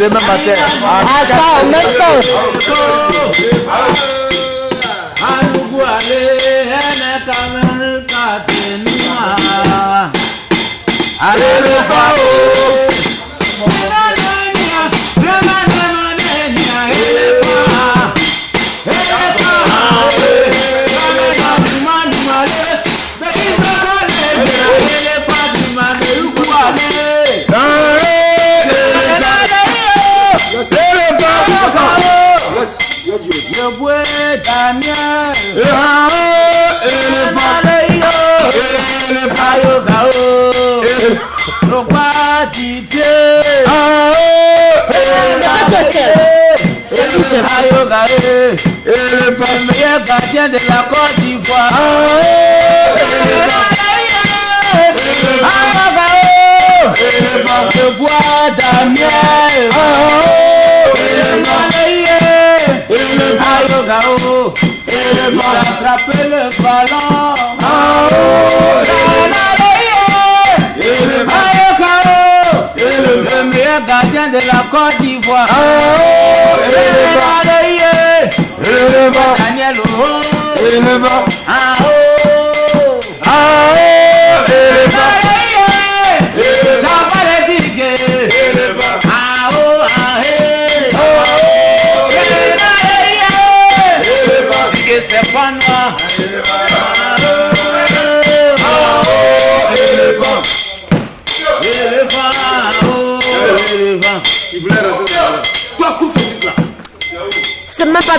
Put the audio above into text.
Demain matin. Ah, ça, en même temps. Le meilleur gardien de la Côte d'Ivoire. Le bois d'Amiel. Il a attrapé le ballon. Le meilleur gardien de la Côte d'Ivoire. Daniel c'est pas noir. C'est même pas